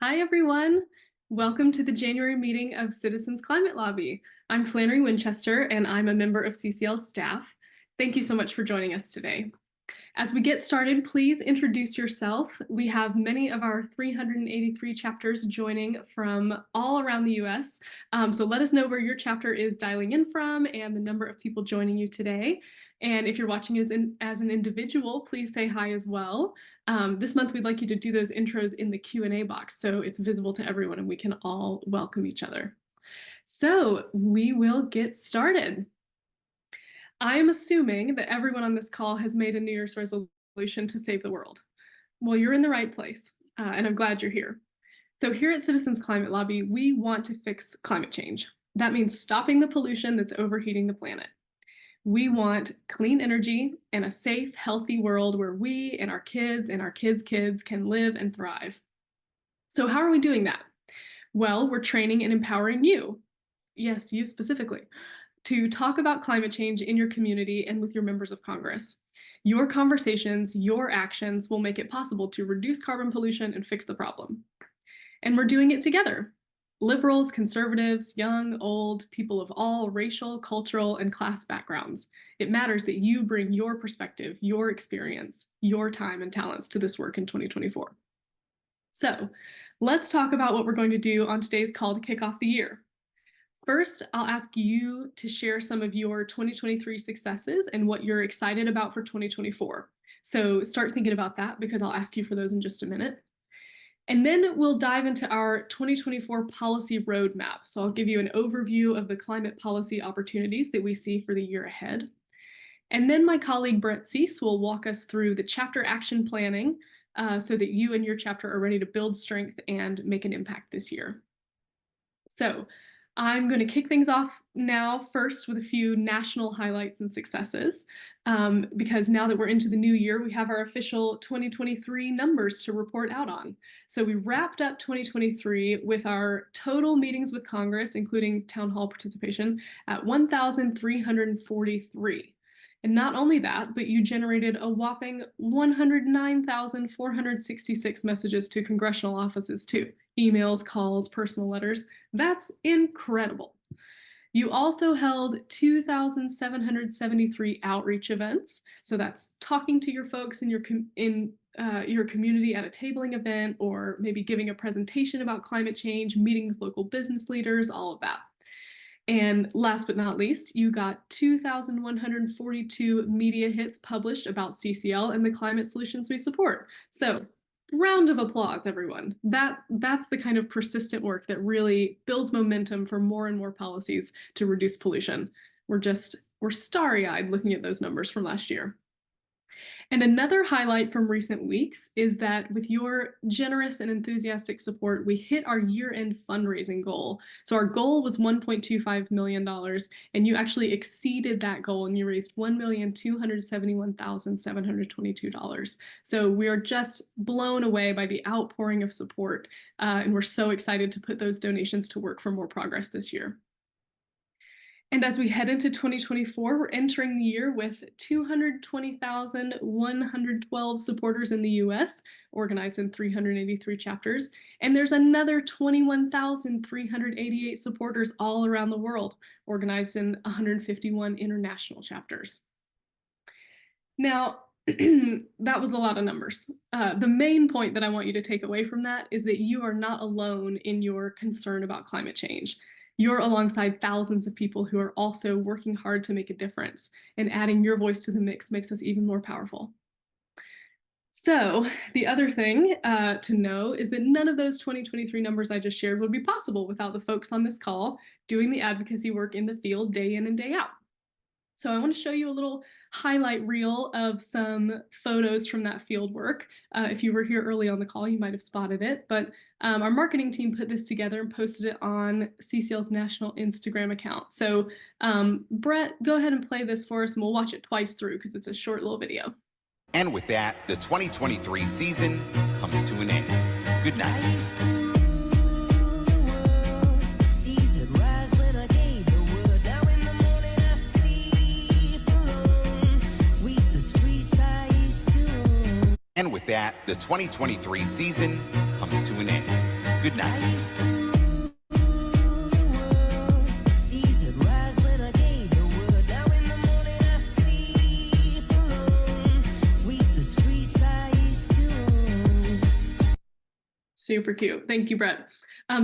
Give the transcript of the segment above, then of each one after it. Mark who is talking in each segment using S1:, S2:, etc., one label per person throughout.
S1: Hi, everyone. Welcome to the January meeting of Citizens Climate Lobby. I'm Flannery Winchester, and I'm a member of CCL staff. Thank you so much for joining us today. As we get started, please introduce yourself. We have many of our 383 chapters joining from all around the US. So let us know where your chapter is dialing in from and the number of people joining you today. And if you're watching as an individual, please say hi as well. This month, we'd like you to do those intros in the Q&A box so it's visible to everyone and we can all welcome each other. So we will get started. I am assuming that everyone on this call has made a New Year's resolution to save the world. Well, you're in the right place, and I'm glad you're here. So here at Citizens Climate Lobby, we want to fix climate change. That means stopping the pollution that's overheating the planet. We want clean energy and a safe, healthy world where we and our kids' kids can live and thrive. So how are we doing that? Well, we're training and empowering you. Yes, you specifically, to talk about climate change in your community and with your members of Congress. Your conversations, your actions will make it possible to reduce carbon pollution and fix the problem. And we're doing it together. Liberals, conservatives, young, old, people of all racial, cultural, and class backgrounds. It matters that you bring your perspective, your experience, your time and talents to this work in 2024. So let's talk about what we're going to do on today's call to kick off the year. First, I'll ask you to share some of your 2023 successes and what you're excited about for 2024. So start thinking about that because I'll ask you for those in just a minute. And then we'll dive into our 2024 policy roadmap. So I'll give you an overview of the climate policy opportunities that we see for the year ahead. And then my colleague Brett Cease will walk us through the chapter action planning so that you and your chapter are ready to build strength and make an impact this year. So I'm going to kick things off now first with a few national highlights and successes, because now that we're into the new year, we have our official 2023 numbers to report out on. So we wrapped up 2023 with our total meetings with Congress, including town hall participation, at 1,343. And not only that, but you generated a whopping 109,466 messages to congressional offices too. Emails, calls, personal letters. That's incredible. You also held 2,773 outreach events. So that's talking to your folks in your community at a tabling event, or maybe giving a presentation about climate change, meeting with local business leaders, all of that. And last but not least, you got 2,142 media hits published about CCL and the climate solutions we support. So round of applause, everyone. That's the kind of persistent work that really builds momentum for more and more policies to reduce pollution. We're starry-eyed looking at those numbers from last year. And another highlight from recent weeks is that with your generous and enthusiastic support, we hit our year-end fundraising goal. So our goal was $1.25 million, and you actually exceeded that goal, and you raised $1,271,722. So we are just blown away by the outpouring of support, and we're so excited to put those donations to work for more progress this year. And as we head into 2024, we're entering the year with 220,112 supporters in the US, organized in 383 chapters. And there's another 21,388 supporters all around the world, organized in 151 international chapters. Now, that was a lot of numbers. The main point that I want you to take away from that is that you are not alone in your concern about climate change. You're alongside thousands of people who are also working hard to make a difference, and adding your voice to the mix makes us even more powerful. So the other thing to know is that none of those 2023 numbers I just shared would be possible without the folks on this call doing the advocacy work in the field day in and day out. So I want to show you a little highlight reel of some photos from that field work. If you were here early on the call, you might have spotted it, but our marketing team put this together and posted it on CCL's national Instagram account. So Brett, go ahead and play this for us, and we'll watch it twice through because it's a short little video.
S2: And with that, the 2023 season comes to an end. Good night. And with that, the 2023 season comes to an end. Good night.
S1: Super cute. Thank you, Brett.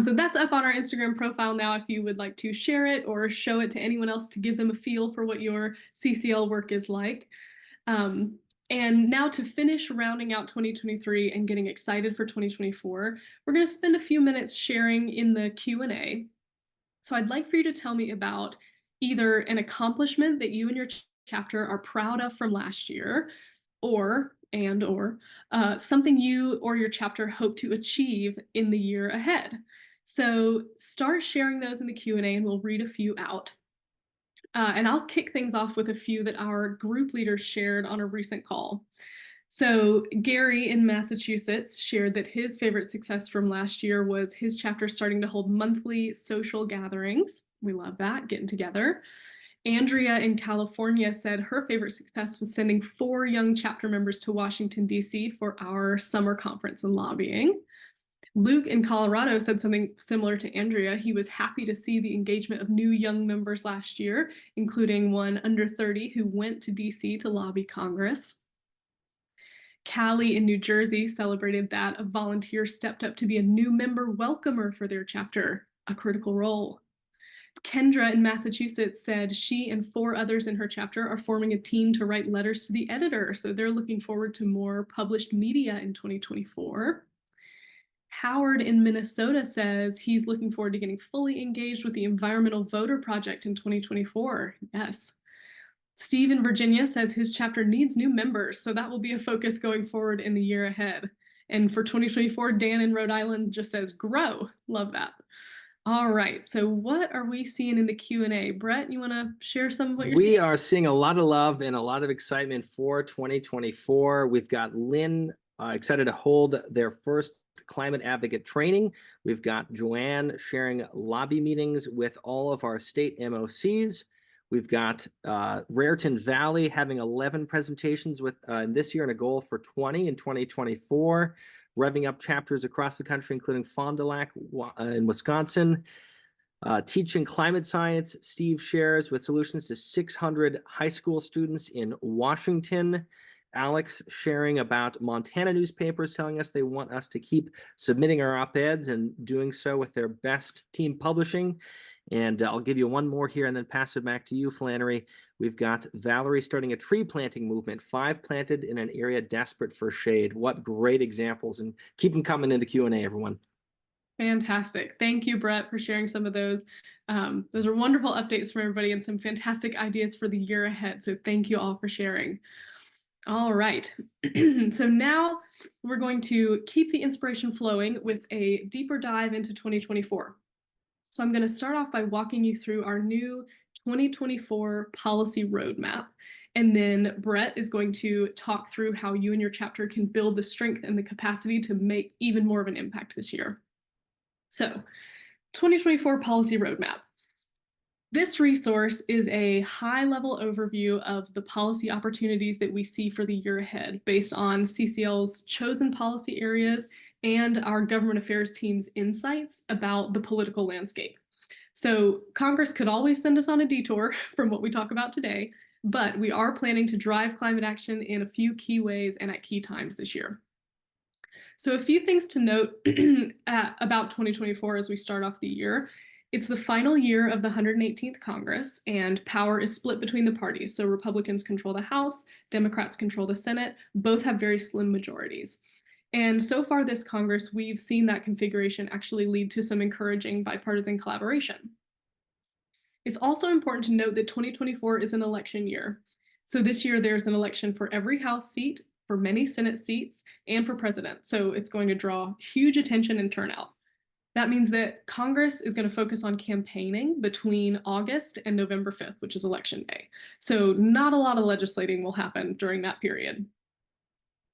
S1: So that's up on our Instagram profile now if you would like to share it or show it to anyone else to give them a feel for what your CCL work is like. And now to finish rounding out 2023 and getting excited for 2024, we're going to spend a few minutes sharing in the Q&A. So I'd like for you to tell me about either an accomplishment that you and your chapter are proud of from last year, or something you or your chapter hope to achieve in the year ahead. So start sharing those in the Q&A and we'll read a few out. And I'll kick things off with a few that our group leaders shared on a recent call. So Gary in Massachusetts shared that his favorite success from last year was his chapter starting to hold monthly social gatherings. We love that, getting together. Andrea in California said her favorite success was sending 4 young chapter members to Washington, D.C. for our summer conference in lobbying. Luke in Colorado said something similar to Andrea. He was happy to see the engagement of new young members last year, including one under 30 who went to D.C. to lobby Congress. Callie in New Jersey celebrated that a volunteer stepped up to be a new member welcomer for their chapter, a critical role. Kendra in Massachusetts said she and 4 others in her chapter are forming a team to write letters to the editor, so they're looking forward to more published media in 2024. Howard in Minnesota says he's looking forward to getting fully engaged with the Environmental Voter Project in 2024. Yes. Steve in Virginia says his chapter needs new members, so that will be a focus going forward in the year ahead. And for 2024, Dan in Rhode Island just says grow. Love that. All right, so what are we seeing in the Q&A? Brett, you want to share some of what you're seeing?
S3: We are seeing a lot of love and a lot of excitement for 2024. We've got Lynn excited to hold their first climate advocate training. We've got Joanne sharing lobby meetings with all of our state MOCs. We've got Raritan Valley having 11 presentations with this year and a goal for 20 in 2024. Revving up chapters across the country, including Fond du Lac in Wisconsin. Teaching climate science, Steve shares with solutions to 600 high school students in Washington. Alex sharing about Montana newspapers, telling us they want us to keep submitting our op-eds and doing so with their best team publishing. And I'll give you one more here and then pass it back to you, Flannery. We've got Valerie starting a tree planting movement, 5 planted in an area desperate for shade. What great examples, and keep them coming in the Q&A, everyone.
S1: Fantastic. Thank you, Brett, for sharing some of those. Those are wonderful updates from everybody and some fantastic ideas for the year ahead. So thank you all for sharing. All right. So now we're going to keep the inspiration flowing with a deeper dive into 2024. So I'm going to start off by walking you through our new 2024 policy roadmap. And then Brett is going to talk through how you and your chapter can build the strength and the capacity to make even more of an impact this year. So 2024 policy roadmap. This resource is a high-level overview of the policy opportunities that we see for the year ahead based on CCL's chosen policy areas and our government affairs team's insights about the political landscape. So Congress could always send us on a detour from what we talk about today, but we are planning to drive climate action in a few key ways and at key times this year. So a few things to note about 2024 as we start off the year. It's the final year of the 118th Congress, and power is split between the parties. So Republicans control the House, Democrats control the Senate. Both have very slim majorities. And so far this Congress, we've seen that configuration actually lead to some encouraging bipartisan collaboration. It's also important to note that 2024 is an election year. So this year there's an election for every House seat, for many Senate seats, and for president. So it's going to draw huge attention and turnout. That means that Congress is going to focus on campaigning between August and November 5th, which is Election Day. So not a lot of legislating will happen during that period.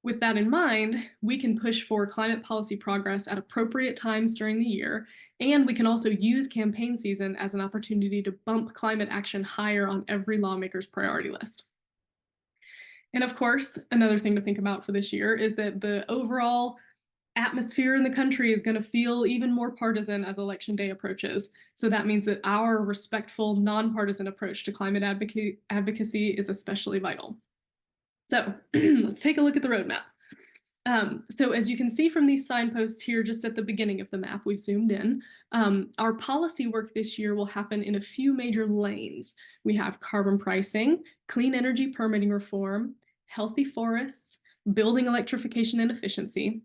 S1: With that in mind, we can push for climate policy progress at appropriate times during the year, and we can also use campaign season as an opportunity to bump climate action higher on every lawmaker's priority list. And of course, another thing to think about for this year is that the overall atmosphere in the country is going to feel even more partisan as election day approaches. So that means that our respectful, nonpartisan approach to climate advocacy is especially vital. So let's take a look at the roadmap. So as you can see from these signposts here, just at the beginning of the map, we've zoomed in. Our policy work this year will happen in a few major lanes. We have carbon pricing, clean energy permitting reform, healthy forests, building electrification and efficiency,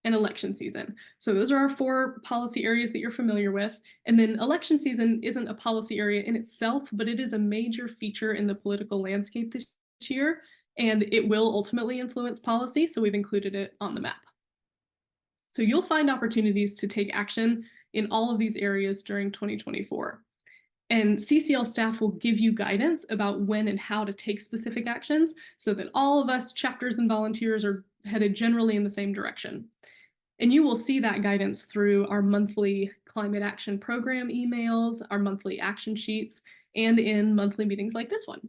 S1: and election season. So those are our 4 policy areas that you're familiar with. And then election season isn't a policy area in itself, but it is a major feature in the political landscape this year, and it will ultimately influence policy, so we've included it on the map. So you'll find opportunities to take action in all of these areas during 2024. And CCL staff will give you guidance about when and how to take specific actions so that all of us chapters and volunteers are headed generally in the same direction. And you will see that guidance through our monthly climate action program emails, our monthly action sheets, and in monthly meetings like this one.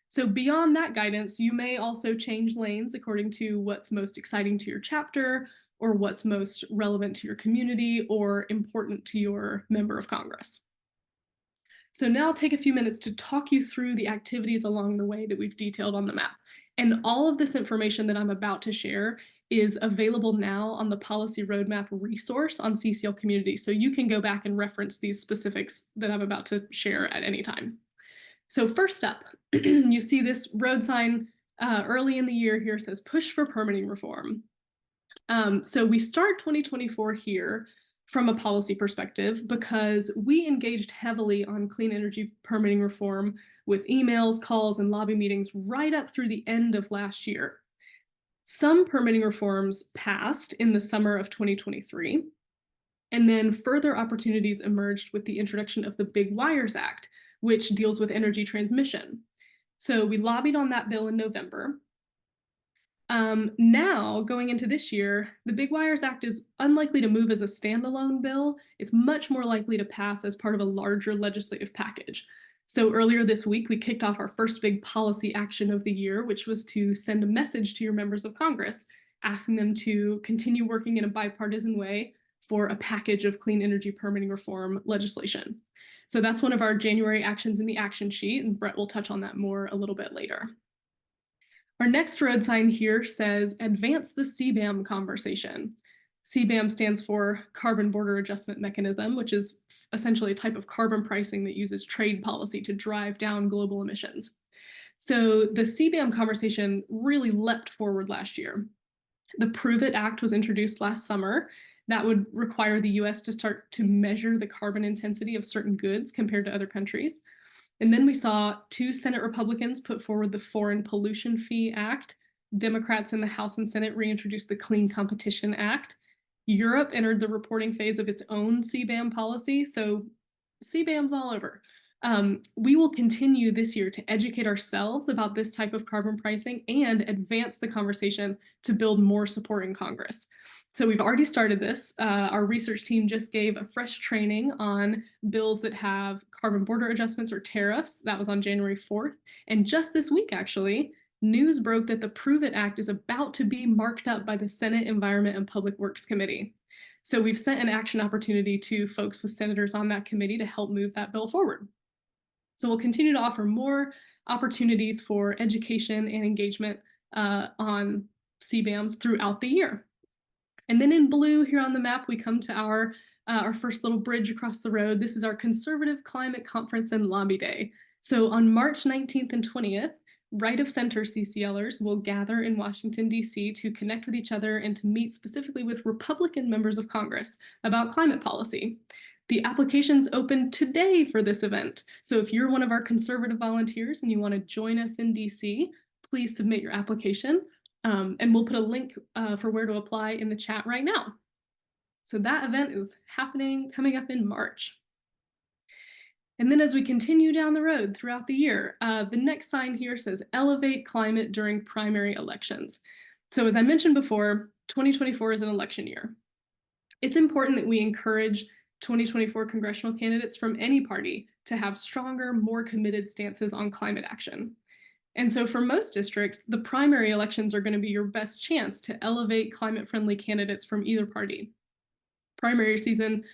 S1: So beyond that guidance, you may also change lanes according to what's most exciting to your chapter or what's most relevant to your community or important to your member of Congress. So now I'll take a few minutes to talk you through the activities along the way that we've detailed on the map. And all of this information that I'm about to share is available now on the Policy Roadmap resource on CCL Community. So you can go back and reference these specifics that I'm about to share at any time. So first up, you see this road sign early in the year here says push for permitting reform. So we start 2024 here from a policy perspective because we engaged heavily on clean energy permitting reform with emails, calls, and lobby meetings right up through the end of last year. Some permitting reforms passed in the summer of 2023, and then further opportunities emerged with the introduction of the Big Wires Act, which deals with energy transmission. So we lobbied on that bill in November. Now, going into this year, the Big Wires Act is unlikely to move as a standalone bill. It's much more likely to pass as part of a larger legislative package. So earlier this week, we kicked off our first big policy action of the year, which was to send a message to your members of Congress, asking them to continue working in a bipartisan way for a package of clean energy permitting reform legislation. So that's one of our January actions in the action sheet, and Brett will touch on that more a little bit later. Our next road sign here says, advance the CBAM conversation. CBAM stands for Carbon Border Adjustment Mechanism, which is essentially a type of carbon pricing that uses trade policy to drive down global emissions. So the CBAM conversation really leapt forward last year. The Prove It Act was introduced last summer. That would require the US to start to measure the carbon intensity of certain goods compared to other countries. And then we saw 2 Senate Republicans put forward the Foreign Pollution Fee Act. Democrats in the House and Senate reintroduced the Clean Competition Act. Europe entered the reporting phase of its own CBAM policy, so CBAM's all over. We will continue this year to educate ourselves about this type of carbon pricing and advance the conversation to build more support in Congress. So we've already started this. Our research team just gave a fresh training on bills that have carbon border adjustments or tariffs. That was on January 4th. And just this week, actually, news broke that the Prove It Act is about to be marked up by the Senate Environment and Public Works Committee. So we've sent an action opportunity to folks with senators on that committee to help move that bill forward. So we'll continue to offer more opportunities for education and engagement on CBAMs throughout the year. And then in blue here on the map, we come to our first little bridge across the road. This is our Conservative Climate Conference and Lobby Day. So on March 19th and 20th, right of center CCLers will gather in Washington, D.C. to connect with each other and to meet specifically with Republican members of Congress about climate policy. The application's open today for this event. So if you're one of our conservative volunteers and you want to join us in DC, please submit your application. And we'll put a link for where to apply in the chat right now. So that event is coming up in March. And then as we continue down the road throughout the year, the next sign here says elevate climate during primary elections. So as I mentioned before, 2024 is an election year. It's important that we encourage 2024 congressional candidates from any party to have stronger, more committed stances on climate action. And so for most districts, the primary elections are going to be your best chance to elevate climate-friendly candidates from either party. Primary season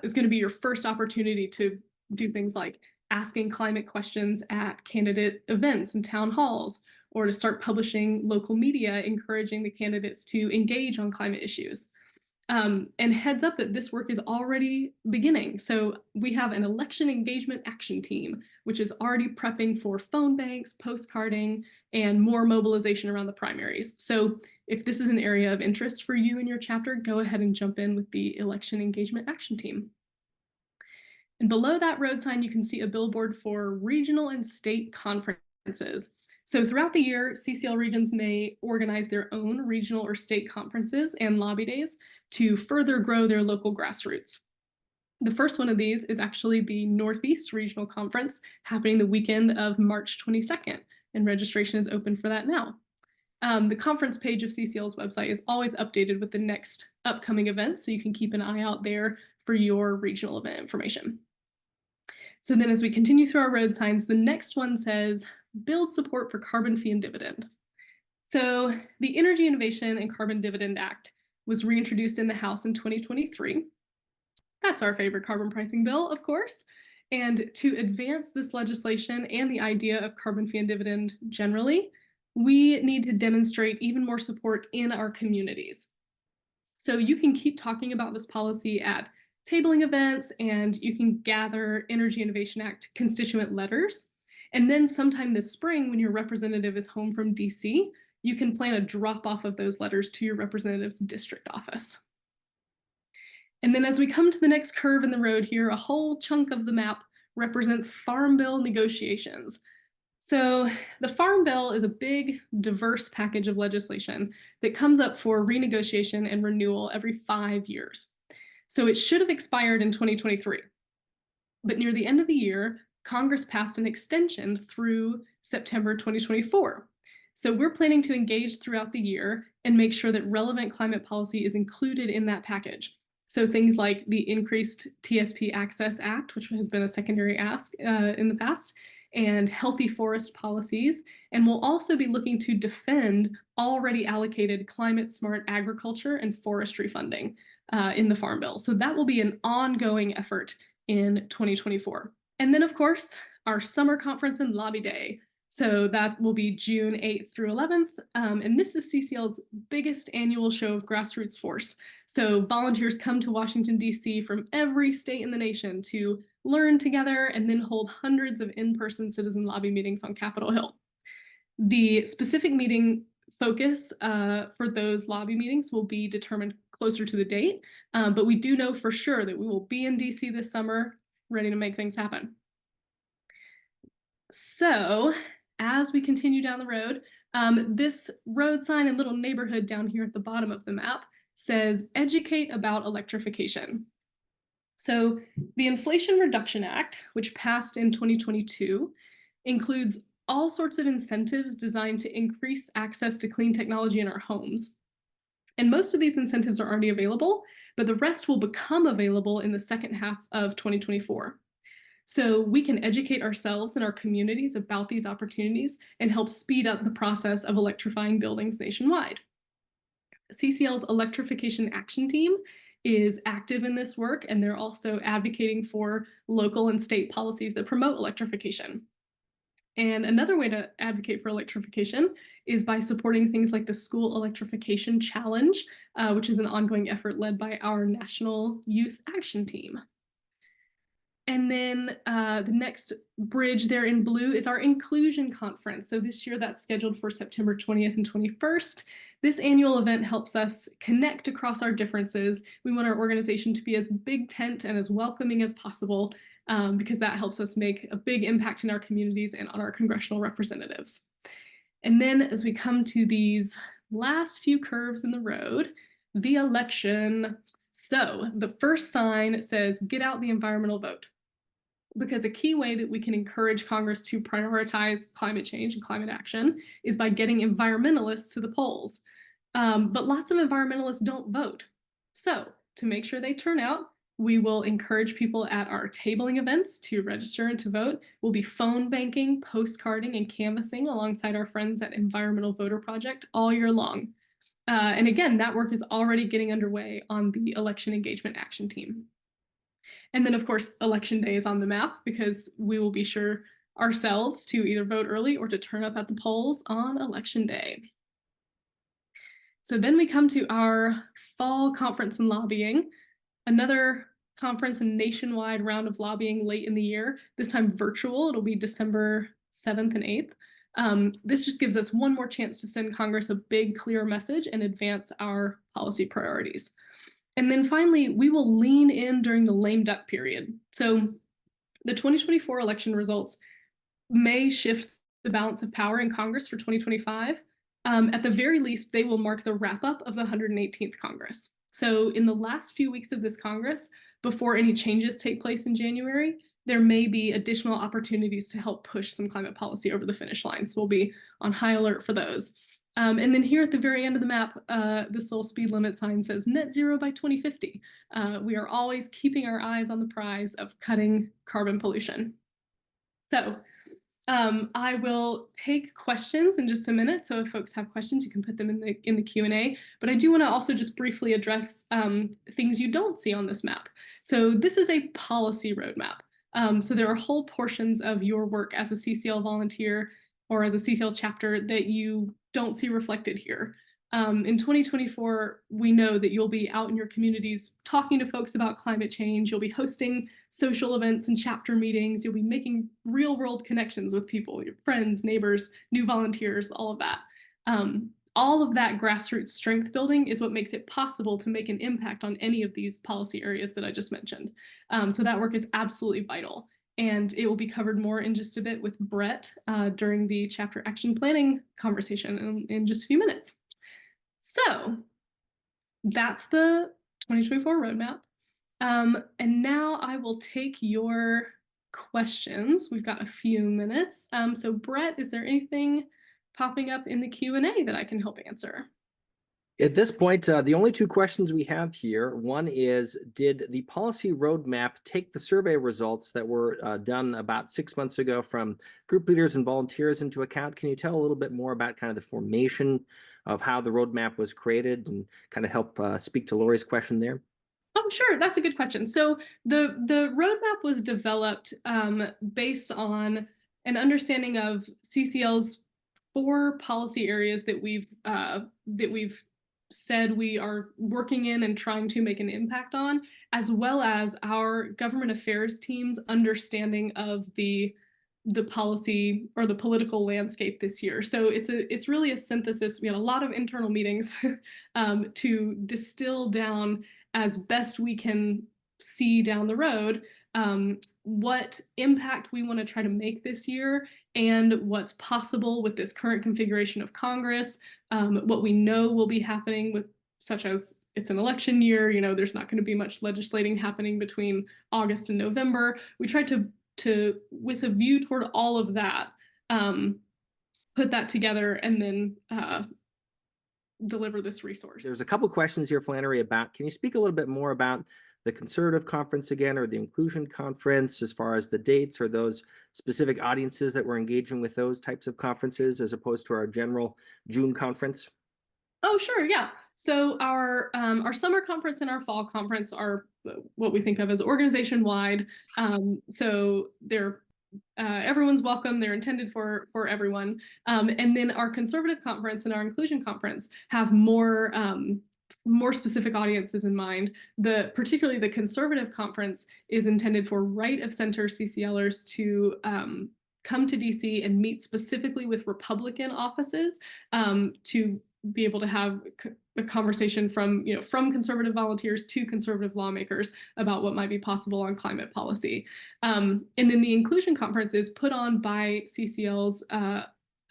S1: is going to be your first opportunity to do things like asking climate questions at candidate events and town halls, or to start publishing local media encouraging the candidates to engage on climate issues. And heads up that this work is already beginning. So we have an election engagement action team, which is already prepping for phone banks, postcarding, and more mobilization around the primaries. So if this is an area of interest for you and your chapter, go ahead and jump in with the election engagement action team. And below that road sign, you can see a billboard for regional and state conferences. So throughout the year, CCL regions may organize their own regional or state conferences and lobby days to further grow their local grassroots. The first one of these is actually the Northeast Regional Conference happening the weekend of March 22nd, and registration is open for that now. The conference page of CCL's website is always updated with the next upcoming events, so you can keep an eye out there for your regional event information. So then as we continue through our road signs, the next one says, build support for carbon fee and dividend. So the Energy Innovation and Carbon Dividend Act was reintroduced in the House in 2023. That's our favorite carbon pricing bill, of course. And to advance this legislation and the idea of carbon fee and dividend generally, we need to demonstrate even more support in our communities. So you can keep talking about this policy at tabling events, and you can gather Energy Innovation Act constituent letters. And then sometime this spring, when your representative is home from DC, you can plan a drop off of those letters to your representative's district office. And then as we come to the next curve in the road here, a whole chunk of the map represents Farm Bill negotiations. So the Farm Bill is a big, diverse package of legislation that comes up for renegotiation and renewal every 5 years. So it should have expired in 2023. But near the end of the year, Congress passed an extension through September 2024. So we're planning to engage throughout the year and make sure that relevant climate policy is included in that package. So things like the increased TSP Access Act, which has been a secondary ask in the past, and healthy forest policies. And we'll also be looking to defend already allocated climate smart agriculture and forestry funding in the Farm Bill. So that will be an ongoing effort in 2024. And then, of course, our summer conference and lobby day. So that will be June 8th through 11th. And this is CCL's biggest annual show of grassroots force. So volunteers come to Washington, D.C. from every state in the nation to learn together and then hold hundreds of in-person citizen lobby meetings on Capitol Hill. The specific meeting focus for those lobby meetings will be determined closer to the date, but we do know for sure that we will be in D.C. this summer, ready to make things happen. So as we continue down the road, this road sign and little neighborhood down here at the bottom of the map says, educate about electrification. So the Inflation Reduction Act, which passed in 2022, includes all sorts of incentives designed to increase access to clean technology in our homes. And most of these incentives are already available, but the rest will become available in the second half of 2024. So we can educate ourselves and our communities about these opportunities and help speed up the process of electrifying buildings nationwide. CCL's Electrification Action Team is active in this work, and they're also advocating for local and state policies that promote electrification. And another way to advocate for electrification is by supporting things like the School Electrification Challenge, which is an ongoing effort led by our National Youth Action Team. And then the next bridge there in blue is our Inclusion Conference. So this year that's scheduled for September 20th and 21st. This annual event helps us connect across our differences. We want our organization to be as big tent and as welcoming as possible, because that helps us make a big impact in our communities and on our congressional representatives. And then as we come to these last few curves in the road, the election. So the first sign says, get out the environmental vote, because a key way that we can encourage Congress to prioritize climate change and climate action is by getting environmentalists to the polls. But lots of environmentalists don't vote. So to make sure they turn out, We will encourage people at our tabling events to register and to vote. We'll be phone banking, postcarding, and canvassing alongside our friends at Environmental Voter Project all year long. And again, that work is already getting underway on the Election Engagement Action Team. And then, of course, Election Day is on the map because we will be sure ourselves to either vote early or to turn up at the polls on Election Day. So then we come to our fall conference and lobbying, another conference and nationwide round of lobbying late in the year, this time virtual. It'll be December 7th and 8th. This just gives us one more chance to send Congress a big, clear message and advance our policy priorities. And then finally, we will lean in during the lame duck period. So the 2024 election results may shift the balance of power in Congress for 2025. At the very least, they will mark the wrap up of the 118th Congress. So in the last few weeks of this Congress, before any changes take place in January, there may be additional opportunities to help push some climate policy over the finish line. So we'll be on high alert for those. And then here at the very end of the map, this little speed limit sign says net zero by 2050. We are always keeping our eyes on the prize of cutting carbon pollution. So I will take questions in just a minute. So if folks have questions, you can put them in the Q&A. But I do want to also just briefly address things you don't see on this map. So this is a policy roadmap. So there are whole portions of your work as a CCL volunteer or as a CCL chapter that you don't see reflected here. In 2024, we know that you'll be out in your communities talking to folks about climate change. You'll be hosting social events and chapter meetings. You'll be making real-world connections with people, your friends, neighbors, new volunteers, all of that. All of that grassroots strength building is what makes it possible to make an impact on any of these policy areas that I just mentioned. So that work is absolutely vital. And it will be covered more in just a bit with Brett during the chapter action planning conversation in just a few minutes. So that's the 2024 roadmap. And now I will take your questions. We've got a few minutes. So Brett, is there anything popping up in the Q&A that I can help answer?
S3: At this point, the only two questions we have here, one is, did the policy roadmap take the survey results that were done about 6 months ago from group leaders and volunteers into account? Can you tell a little bit more about kind of the formation of how the roadmap was created and kind of help speak to Lori's question there?
S1: Oh, sure. That's a good question. So the roadmap was developed based on an understanding of CCL's 4 policy areas that we've said we are working in and trying to make an impact on, as well as our government affairs team's understanding of the policy or the political landscape this year. So it's really a synthesis. We had a lot of internal meetings to distill down as best we can see down the road what impact we want to try to make this year and what's possible with this current configuration of Congress, what we know will be happening with, such as it's an election year, you know, there's not going to be much legislating happening between August and November. We tried to with a view toward all of that, put that together and then deliver this resource.
S3: There's a couple questions here, Flannery, about, can you speak a little bit more about the Conservative Conference again, or the Inclusion Conference, as far as the dates or those specific audiences that we're engaging with those types of conferences as opposed to our general June conference?
S1: Oh, sure, yeah. So our summer conference and our fall conference are what we think of as organization-wide. So they're everyone's welcome. They're intended for everyone. And then our Conservative Conference and our Inclusion Conference have more specific audiences in mind. Particularly the Conservative Conference is intended for right-of-center CCLers to come to DC and meet specifically with Republican offices to be able to have a conversation from conservative volunteers to conservative lawmakers about what might be possible on climate policy. And then the Inclusion Conference is put on by CCL's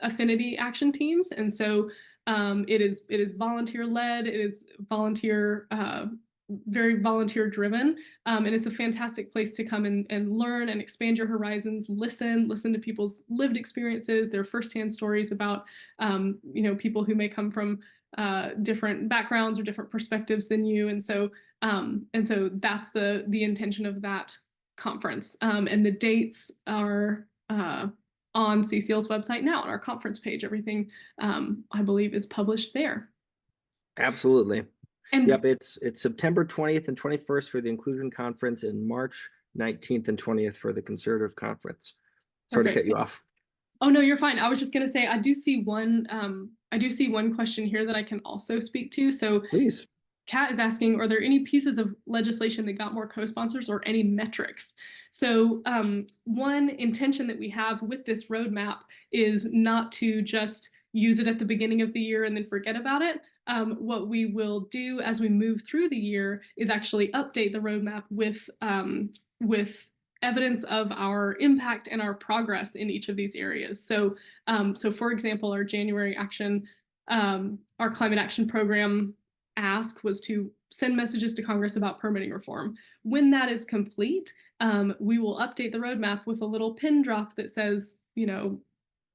S1: affinity action teams. And so it is volunteer-led, it is very volunteer-driven, and it's a fantastic place to come and learn and expand your horizons, listen to people's lived experiences, their firsthand stories about people who may come from different backgrounds or different perspectives than you, and so that's the intention of that conference. And the dates are on CCL's website now on our conference page. Everything I believe is published there.
S3: Absolutely.
S1: And
S3: yep, it's September 20th and 21st for the Inclusion Conference and March 19th and 20th for the Conservative Conference. Sorry to
S1: perfect.
S3: cut you off.
S1: Oh no, you're fine. I was just going to say I do see one question here that I can also speak to. So
S3: Please.
S1: Kat is asking, are there any pieces of legislation that got more co-sponsors or any metrics? So one intention that we have with this roadmap is not to just use it at the beginning of the year and then forget about it. What we will do as we move through the year is actually update the roadmap with evidence of our impact and our progress in each of these areas. So for example, our January action, our climate action program ask was to send messages to Congress about permitting reform. When that is complete, we will update the roadmap with a little pin drop that says,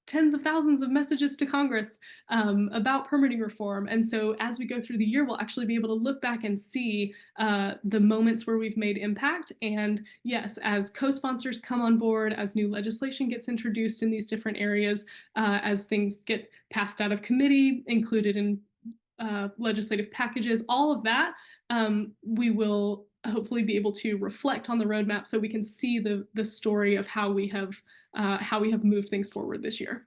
S1: tens of thousands of messages to Congress about permitting reform. And so as we go through the year, we'll actually be able to look back and see the moments where we've made impact. And yes, as co-sponsors come on board, as new legislation gets introduced in these different areas, as things get passed out of committee, included in legislative packages, all of that, we will hopefully be able to reflect on the roadmap so we can see the story of how we have moved things forward this year.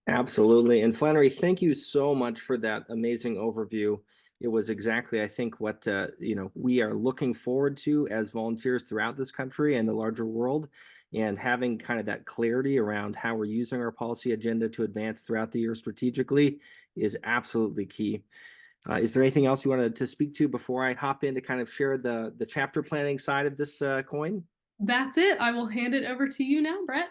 S3: Absolutely. And Flannery, thank you so much for that amazing overview. It was exactly, I think, what we are looking forward to as volunteers throughout this country and the larger world, and having kind of that clarity around how we're using our policy agenda to advance throughout the year strategically is absolutely key. Is there anything else you wanted to speak to before I hop in to kind of share the chapter planning side of this coin?
S1: That's it. I will hand it over to you now, Brett.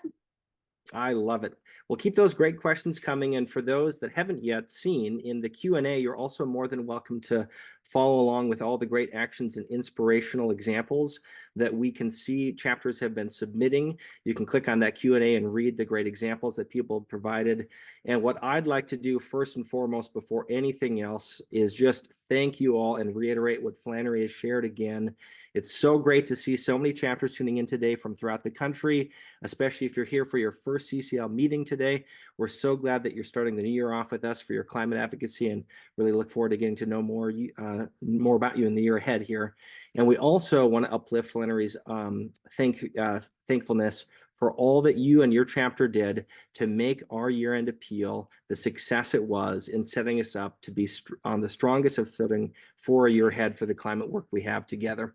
S3: I love it. Well, keep those great questions coming. And for those that haven't yet seen in the Q&A, you're also more than welcome to follow along with all the great actions and inspirational examples that we can see chapters have been submitting. You can click on that Q&A and read the great examples that people have provided. And what I'd like to do first and foremost before anything else is just thank you all and reiterate what Flannery has shared again. It's so great to see so many chapters tuning in today from throughout the country, especially if you're here for your first CCL meeting today. We're so glad that you're starting the new year off with us for your climate advocacy, and really look forward to getting to know more about you in the year ahead here. And we also want to uplift Flannery's thankfulness for all that you and your chapter did to make our year-end appeal the success it was in setting us up to be on the strongest of footing for a year ahead for the climate work we have together.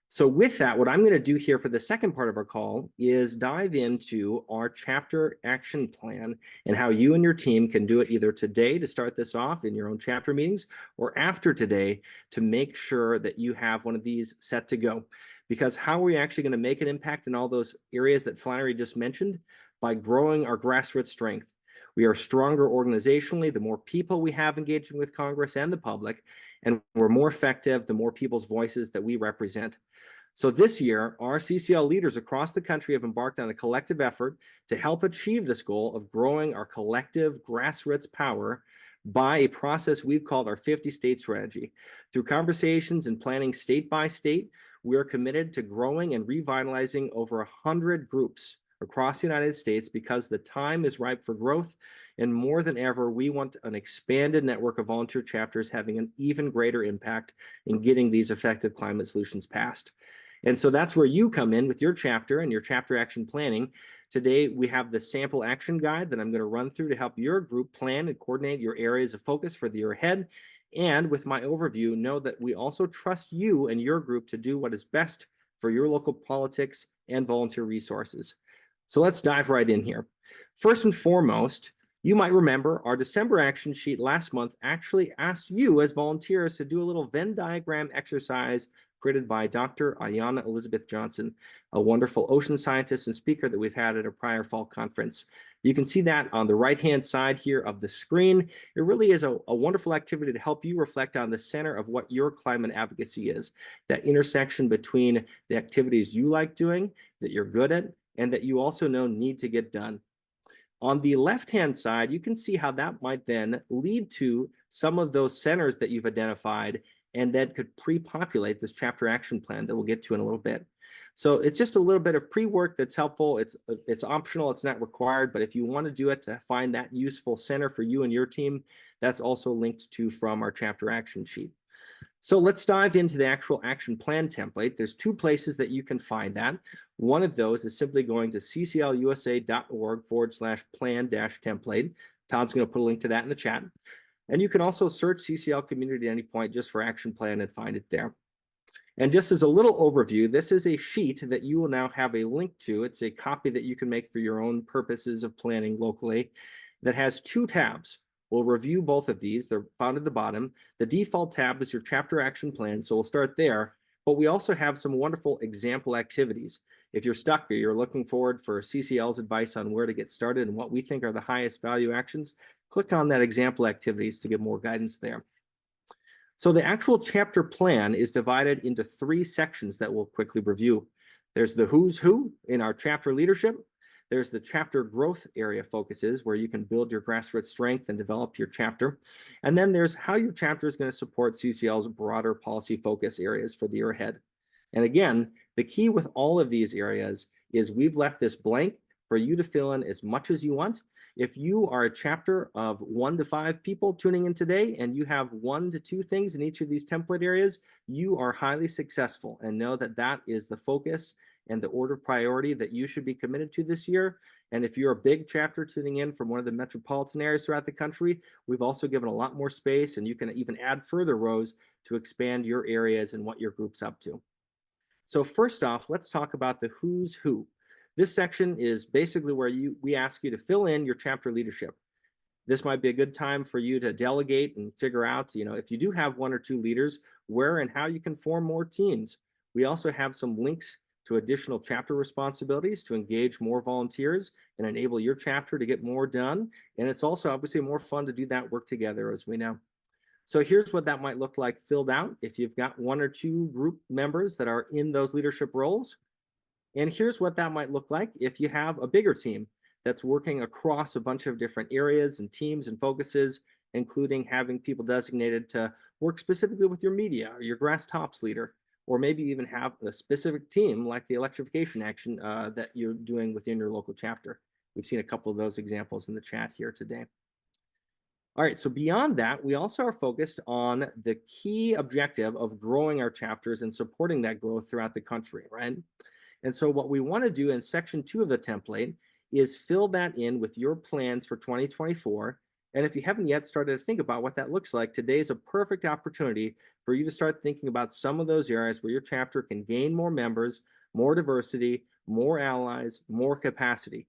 S3: So with that, what I'm going to do here for the second part of our call is dive into our chapter action plan and how you and your team can do it either today to start this off in your own chapter meetings, or after today to make sure that you have one of these set to go. Because how are we actually going to make an impact in all those areas that Flannery just mentioned? By growing our grassroots strength. We are stronger organizationally the more people we have engaging with Congress and the public, and we're more effective the more people's voices that we represent. So this year, our CCL leaders across the country have embarked on a collective effort to help achieve this goal of growing our collective grassroots power by a process we've called our 50-state strategy. Through conversations and planning state by state, we are committed to growing and revitalizing over 100 groups across the United States because the time is ripe for growth, and more than ever, we want an expanded network of volunteer chapters having an even greater impact in getting these effective climate solutions passed. And so that's where you come in with your chapter and your chapter action planning. Today, we have the sample action guide that I'm going to run through to help your group plan and coordinate your areas of focus for the year ahead. And with my overview, know that we also trust you and your group to do what is best for your local politics and volunteer resources. So let's dive right in here. First and foremost, you might remember our December action sheet last month actually asked you as volunteers to do a little Venn diagram exercise created by Dr. Ayanna Elizabeth Johnson, a wonderful ocean scientist and speaker that we've had at a prior fall conference. You can see that on the right-hand side here of the screen. It really is a wonderful activity to help you reflect on the center of what your climate advocacy is, that intersection between the activities you like doing, that you're good at, and that you also know need to get done. On the left-hand side, you can see how that might then lead to some of those centers that you've identified and that could pre-populate this chapter action plan that we'll get to in a little bit. So it's just a little bit of pre-work that's helpful. It's optional, it's not required, but if you want to do it to find that useful center for you and your team, that's also linked to from our chapter action sheet. So let's dive into the actual action plan template. There's two places that you can find that. One of those is simply going to cclusa.org/plan-template. Todd's going to put a link to that in the chat. And you can also search CCL Community at any point just for action plan and find it there. And just as a little overview, this is a sheet that you will now have a link to. It's a copy that you can make for your own purposes of planning locally that has two tabs. We'll review both of these. They're found at the bottom. The default tab is your chapter action plan, so we'll start there. But we also have some wonderful example activities. If you're stuck or you're looking forward for CCL's advice on where to get started and what we think are the highest value actions, click on that example activities to get more guidance there. So the actual chapter plan is divided into three sections that we'll quickly review. There's the who's who in our chapter leadership. There's the chapter growth area focuses where you can build your grassroots strength and develop your chapter. And then there's how your chapter is going to support CCL's broader policy focus areas for the year ahead. And again, the key with all of these areas is we've left this blank for you to fill in as much as you want. If you are a chapter of 1 to 5 people tuning in today and you have 1 to 2 things in each of these template areas, you are highly successful, and know that that is the focus and the order of priority that you should be committed to this year. And if you're a big chapter tuning in from one of the metropolitan areas throughout the country, we've also given a lot more space, and you can even add further rows to expand your areas and what your group's up to. So first off, let's talk about the who's who. This section is basically where we ask you to fill in your chapter leadership. This might be a good time for you to delegate and figure out, if you do have 1 or 2 leaders, where and how you can form more teams. We also have some links to additional chapter responsibilities to engage more volunteers and enable your chapter to get more done. And it's also obviously more fun to do that work together, as we know. So here's what that might look like filled out if you've got 1 or 2 group members that are in those leadership roles. And here's what that might look like if you have a bigger team that's working across a bunch of different areas and teams and focuses, including having people designated to work specifically with your media or your grass tops leader, or maybe even have a specific team like the electrification action that you're doing within your local chapter. We've seen a couple of those examples in the chat here today. All right, so beyond that, we also are focused on the key objective of growing our chapters and supporting that growth throughout the country, right? And so what we want to do in section 2 of the template is fill that in with your plans for 2024. And if you haven't yet started to think about what that looks like, today's a perfect opportunity for you to start thinking about some of those areas where your chapter can gain more members, more diversity, more allies, more capacity.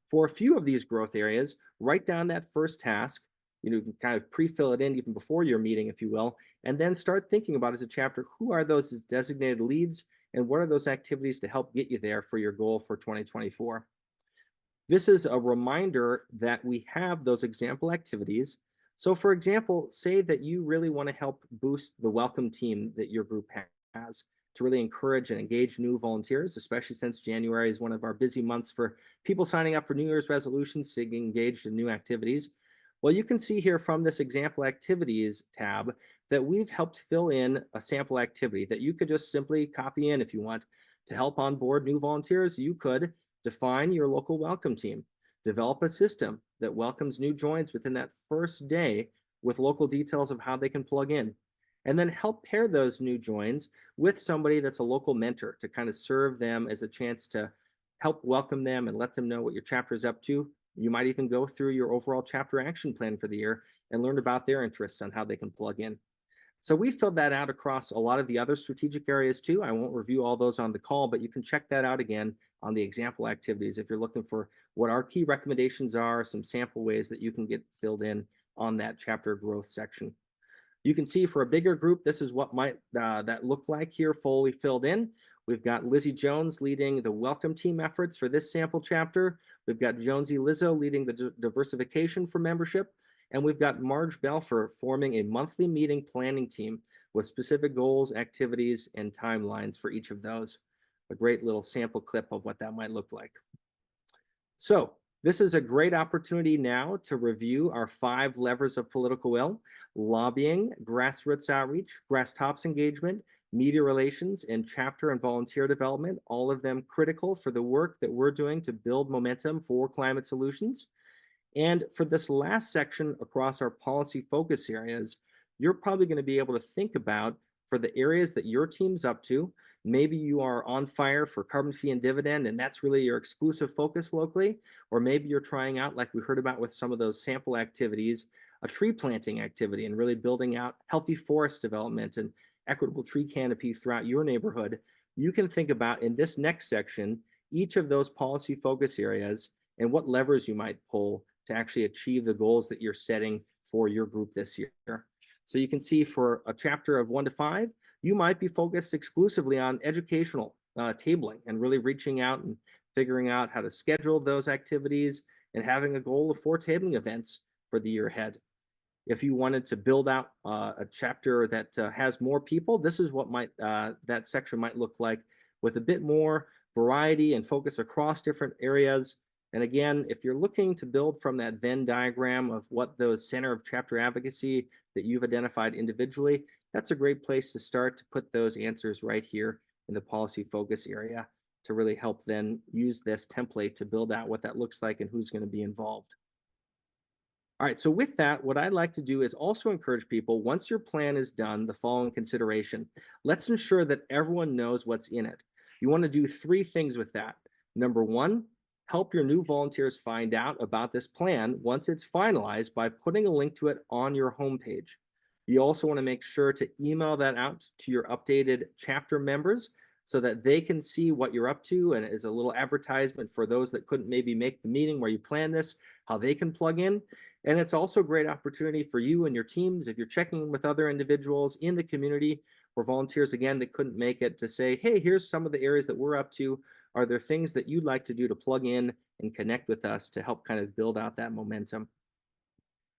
S3: For a few of these growth areas, write down that first task. You can kind of pre-fill it in even before your meeting, if you will, and then start thinking about as a chapter, who are those designated leads and what are those activities to help get you there for your goal for 2024. This is a reminder that we have those example activities. So for example, say that you really want to help boost the welcome team that your group has to really encourage and engage new volunteers, especially since January is one of our busy months for people signing up for New Year's resolutions to get engaged in new activities. Well, you can see here from this example activities tab that we've helped fill in a sample activity that you could just simply copy in if you want. To help onboard new volunteers, you could define your local welcome team, develop a system that welcomes new joins within that first day with local details of how they can plug in, and then help pair those new joins with somebody that's a local mentor to kind of serve them as a chance to help welcome them and let them know what your chapter is up to. You might even go through your overall chapter action plan for the year and learn about their interests on how they can plug in. So we filled that out across a lot of the other strategic areas too. I won't review all those on the call, but you can check that out again on the example activities if you're looking for what our key recommendations are, some sample ways that you can get filled in on that chapter growth section. You can see for a bigger group, this is what might that look like here, fully filled in. We've got Lizzie Jones leading the welcome team efforts for this sample chapter. We've got Jonesy Lizzo leading the diversification for membership. And we've got Marge Belfer forming a monthly meeting planning team with specific goals, activities, and timelines for each of those. A great little sample clip of what that might look like. So This is a great opportunity now to review our 5 levers of political will: lobbying, grassroots outreach, grass tops engagement, media relations, and chapter and volunteer development, all of them critical for the work that we're doing to build momentum for climate solutions. And for this last section across our policy focus areas, you're probably going to be able to think about for the areas that your team's up to. Maybe you are on fire for carbon fee and dividend, and that's really your exclusive focus locally. Or maybe you're trying out, like we heard about with some of those sample activities, a tree planting activity and really building out healthy forest development and equitable tree canopy throughout your neighborhood. You can think about in this next section each of those policy focus areas and what levers you might pull to actually achieve the goals that you're setting for your group this year. So you can see for a chapter of 1 to 5, you might be focused exclusively on educational tabling and really reaching out and figuring out how to schedule those activities and having a goal of 4 tabling events for the year ahead. If you wanted to build out a chapter that has more people, this is what that section might look like, with a bit more variety and focus across different areas. And again, if you're looking to build from that Venn diagram of what those center of chapter advocacy that you've identified individually, that's a great place to start to put those answers right here in the policy focus area to really help then use this template to build out what that looks like and who's going to be involved. All right, so with that, what I'd like to do is also encourage people, once your plan is done, the following consideration. Let's ensure that everyone knows what's in it. You want to do 3 things with that. Number 1, help your new volunteers find out about this plan once it's finalized by putting a link to it on your homepage. You also want to make sure to email that out to your updated chapter members so that they can see what you're up to, and as a little advertisement for those that couldn't maybe make the meeting where you plan this, how they can plug in. And it's also a great opportunity for you and your teams, if you're checking with other individuals in the community or volunteers, again, that couldn't make it, to say, hey, here's some of the areas that we're up to. Are there things that you'd like to do to plug in and connect with us to help kind of build out that momentum?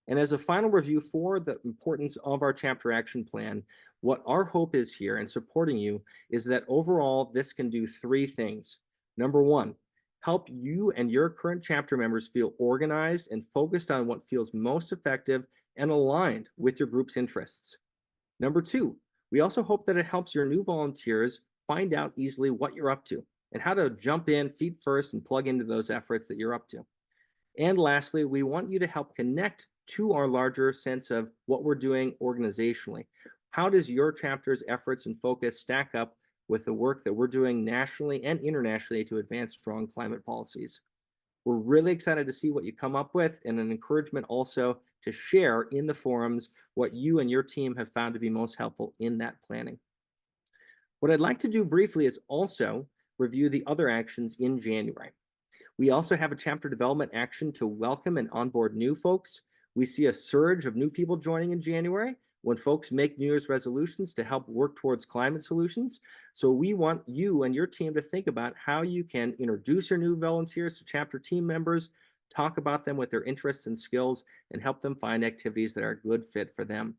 S3: And as a final review for the importance of our chapter action plan, what our hope is here in supporting you is that overall this can do 3 things. Number 1, help you and your current chapter members feel organized and focused on what feels most effective and aligned with your group's interests. Number 2, we also hope that it helps your new volunteers find out easily what you're up to and how to jump in feet first and plug into those efforts that you're up to. And lastly, we want you to help connect to our larger sense of what we're doing organizationally. How does your chapter's efforts and focus stack up with the work that we're doing nationally and internationally to advance strong climate policies? We're really excited to see what you come up with, and an encouragement also to share in the forums what you and your team have found to be most helpful in that planning. What I'd like to do briefly is also review the other actions in January. We also have a chapter development action to welcome and onboard new folks. We see a surge of new people joining in January when folks make New Year's resolutions to help work towards climate solutions. So we want you and your team to think about how you can introduce your new volunteers to chapter team members, talk about them with their interests and skills, and help them find activities that are a good fit for them.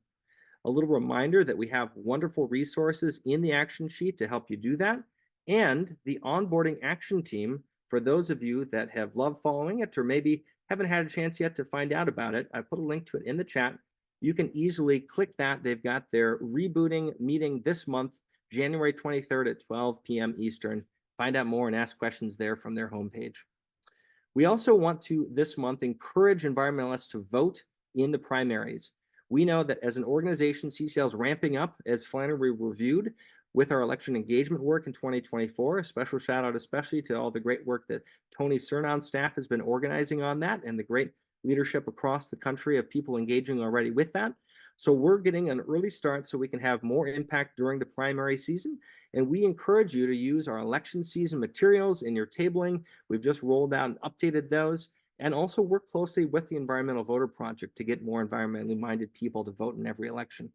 S3: A little reminder that we have wonderful resources in the action sheet to help you do that, and the onboarding action team, for those of you that have loved following it or maybe haven't had a chance yet to find out about it, I put a link to it in the chat. You can easily click that. They've got their rebooting meeting this month, January 23rd at 12 p.m. Eastern. Find out more and ask questions there from their homepage. We also want to, this month, encourage environmentalists to vote in the primaries. We know that as an organization, CCL is ramping up, as Flannery reviewed, with our election engagement work in 2024. A special shout out especially to all the great work that Tony Cernon's staff has been organizing on that, and the great leadership across the country of people engaging already with that. So we're getting an early start so we can have more impact during the primary season. And we encourage you to use our election season materials in your tabling. We've just rolled out and updated those, and also work closely with the Environmental Voter Project to get more environmentally minded people to vote in every election.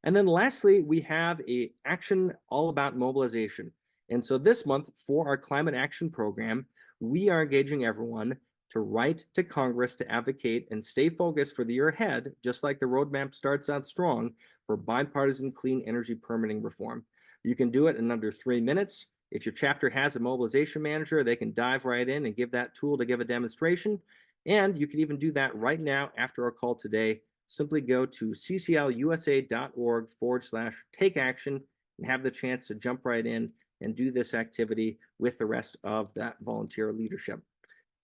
S3: And then lastly, we have an action all about mobilization. And so this month, for our climate action program, we are engaging everyone to write to Congress to advocate and stay focused for the year ahead, just like the roadmap starts out strong, for bipartisan clean energy permitting reform. You can do it in under 3 minutes. If your chapter has a mobilization manager, they can dive right in and give that tool to give a demonstration. And you can even do that right now after our call today. Simply go to cclusa.org/take action and have the chance to jump right in and do this activity with the rest of that volunteer leadership.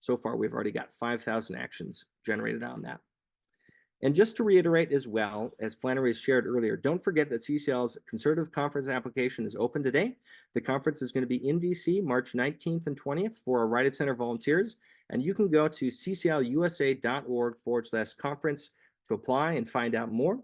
S3: So far, we've already got 5,000 actions generated on that. And just to reiterate as well, as Flannery shared earlier, don't forget that CCL's Conservative Conference application is open today. The conference is going to be in DC, March 19th and 20th for our Right of Center volunteers. And you can go to cclusa.org/conference to apply and find out more.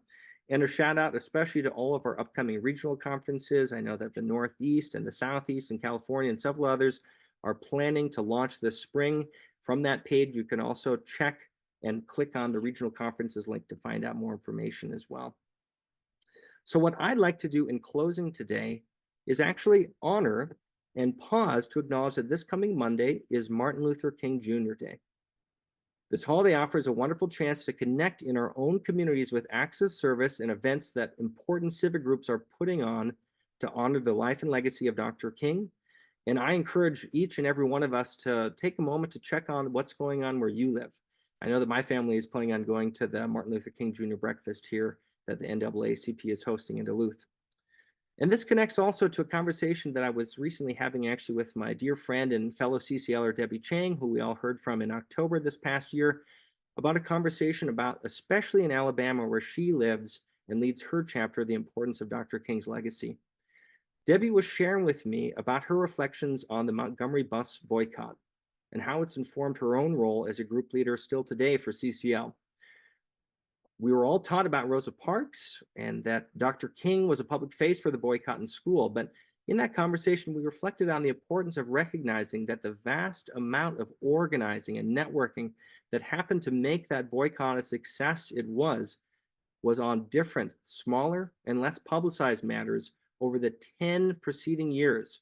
S3: And a shout out especially to all of our upcoming regional conferences. I know that the Northeast and the Southeast and California and several others are planning to launch this spring. From that page, you can also check and click on the regional conferences link to find out more information as well. So what I'd like to do in closing today is actually honor and pause to acknowledge that this coming Monday is Martin Luther King Jr. Day. This holiday offers a wonderful chance to connect in our own communities with acts of service and events that important civic groups are putting on to honor the life and legacy of Dr. King. And I encourage each and every one of us to take a moment to check on what's going on where you live. I know that my family is planning on going to the Martin Luther King Jr. breakfast here that the NAACP is hosting in Duluth. And this connects also to a conversation that I was recently having actually with my dear friend and fellow CCLer Debbie Chang, who we all heard from in October this past year, about a conversation about, especially in Alabama where she lives and leads her chapter, the importance of Dr. King's legacy. Debbie was sharing with me about her reflections on the Montgomery bus boycott and how it's informed her own role as a group leader still today for CCL. We were all taught about Rosa Parks and that Dr. King was a public face for the boycott in school, but in that conversation, we reflected on the importance of recognizing that the vast amount of organizing and networking that happened to make that boycott a success it was on different, smaller, and less publicized matters over the 10 preceding years.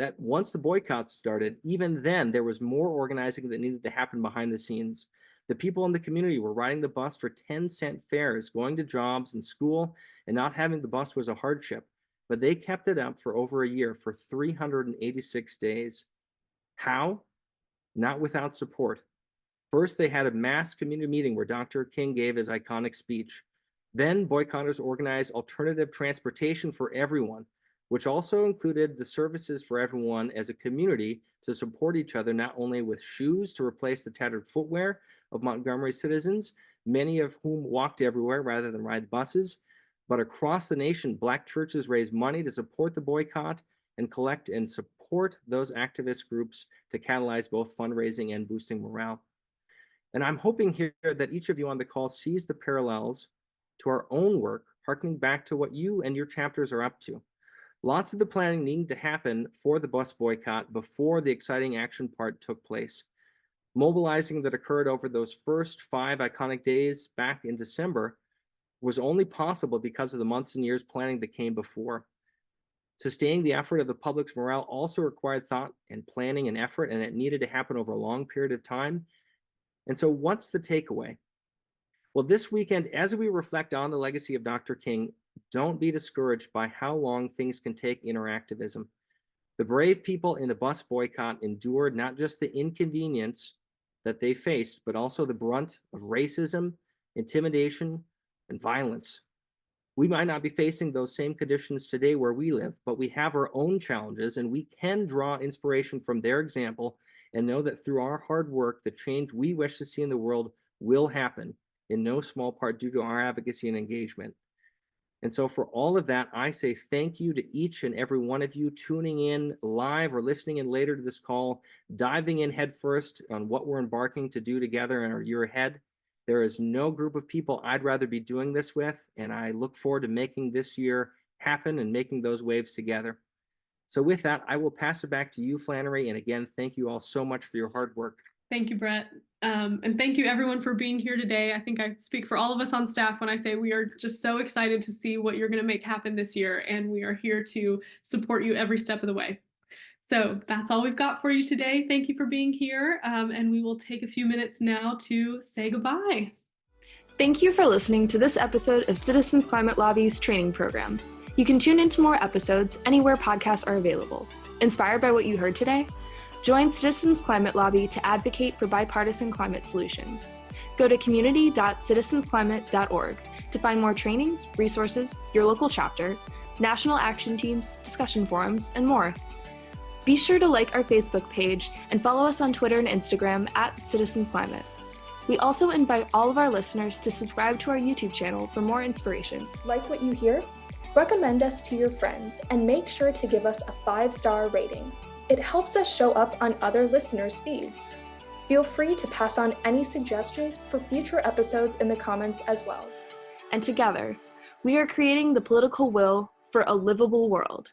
S3: That once the boycott started, even then, there was more organizing that needed to happen behind the scenes. The people in the community were riding the bus for 10-cent fares, going to jobs and school, and not having the bus was a hardship. But they kept it up for over a year, for 386 days. How? Not without support. First, they had a mass community meeting where Dr. King gave his iconic speech. Then boycotters organized alternative transportation for everyone, which also included the services for everyone as a community to support each other, not only with shoes to replace the tattered footwear of Montgomery citizens, many of whom walked everywhere rather than ride buses, but across the nation, Black churches raised money to support the boycott and collect and support those activist groups to catalyze both fundraising and boosting morale. And I'm hoping here that each of you on the call sees the parallels to our own work, harkening back to what you and your chapters are up to. Lots of the planning needed to happen for the bus boycott before the exciting action part took place. Mobilizing that occurred over those first 5 iconic days back in December was only possible because of the months and years planning that came before. Sustaining the effort of the public's morale also required thought and planning and effort, and it needed to happen over a long period of time. And so what's the takeaway? Well, this weekend, as we reflect on the legacy of Dr. King, don't be discouraged by how long things can take in our activism. The brave people in the bus boycott endured not just the inconvenience that they faced, but also the brunt of racism, intimidation, and violence. We might not be facing those same conditions today where we live, but we have our own challenges, and we can draw inspiration from their example and know that through our hard work, the change we wish to see in the world will happen, in no small part due to our advocacy and engagement. And so for all of that, I say thank you to each and every one of you tuning in live or listening in later to this call, diving in headfirst on what we're embarking to do together in our year ahead. There is no group of people I'd rather be doing this with, and I look forward to making this year happen and making those waves together. So with that, I will pass it back to you, Flannery. And again, thank you all so much for your hard work.
S1: Thank you, Brett. And thank you everyone for being here today. I think I speak for all of us on staff when I say we are just so excited to see what you're going to make happen this year, and we are here to support you every step of the way. So that's all we've got for you today. Thank you for being here, and we will take a few minutes now to say goodbye.
S4: Thank you for listening to this episode of Citizens Climate Lobby's training program. You can tune into more episodes anywhere podcasts are available. Inspired by what you heard today? Join Citizens Climate Lobby to advocate for bipartisan climate solutions. Go to community.citizensclimate.org to find more trainings, resources, your local chapter, national action teams, discussion forums, and more. Be sure to like our Facebook page and follow us on Twitter and Instagram @CitizensClimate. We also invite all of our listeners to subscribe to our YouTube channel for more inspiration.
S5: Like what you hear? Recommend us to your friends and make sure to give us a 5-star rating. It helps us show up on other listeners' feeds. Feel free to pass on any suggestions for future episodes in the comments as well.
S4: And together, we are creating the political will for a livable world.